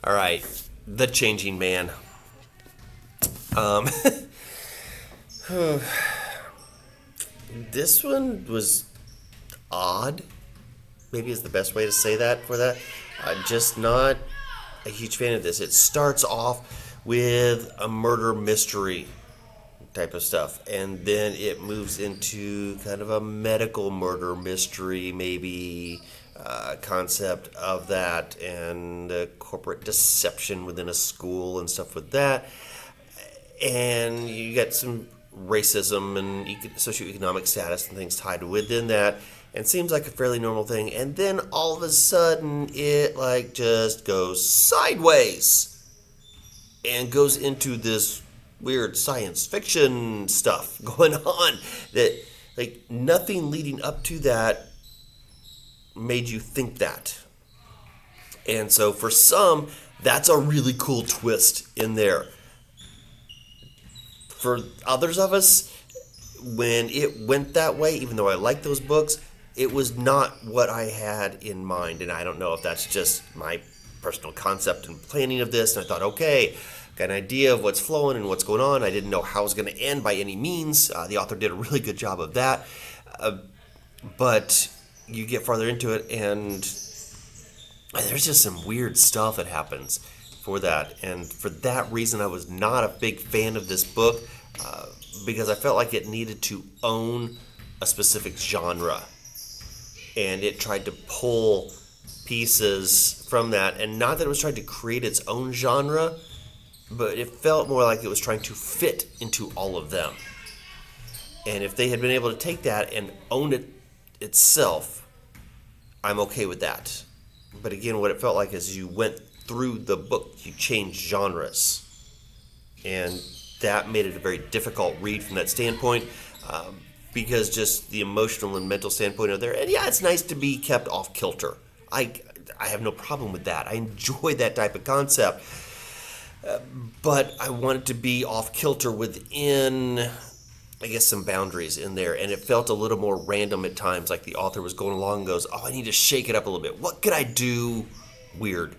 All right, The Changing Man. Um, this one was odd. Maybe is the best way to say that for that. Just not a huge fan of this. It starts off with a murder mystery type of stuff, and then it moves into kind of a medical murder mystery, maybe concept of that, and corporate deception within a school and stuff with that. And you get some racism and socioeconomic status and things tied within that, and seems like a fairly normal thing. And then all of a sudden, it like just goes sideways and goes into this weird science fiction stuff going on that like nothing leading up to that made you think that. And so for some, that's a really cool twist in there. For others of us, when it went that way, even though I like those books, it was not what I had in mind. And I don't know if that's just my personal concept and planning of this. And I thought, okay, got an idea of what's flowing and what's going on. I didn't know how it was going to end by any means. The author did a really good job of that. But you get farther into it, and there's just some weird stuff that happens for that. And for that reason, I was not a big fan of this book because I felt like it needed to own a specific genre. And it tried to pull pieces from that. And not that it was trying to create its own genre, but it felt more like it was trying to fit into all of them. And if they had been able to take that and own it itself, I'm okay with that. But again, what it felt like is you went through the book, you changed genres. And that made it a very difficult read from that standpoint, because just the emotional and mental standpoint of there. And yeah, it's nice to be kept off kilter. I have no problem with that. I enjoy that type of concept. But I want it to be off kilter within, I guess, some boundaries in there. And it felt a little more random at times, like the author was going along and goes, oh, I need to shake it up a little bit. What could I do weird?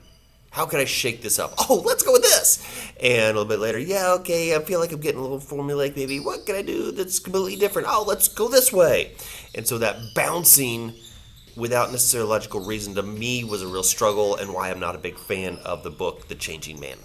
How can I shake this up? Oh, let's go with this. And a little bit later, yeah, okay, I feel like I'm getting a little formulaic maybe. What can I do that's completely different? Oh, let's go this way. And so that bouncing without necessarily logical reason to me was a real struggle, and why I'm not a big fan of the book, The Changing Man.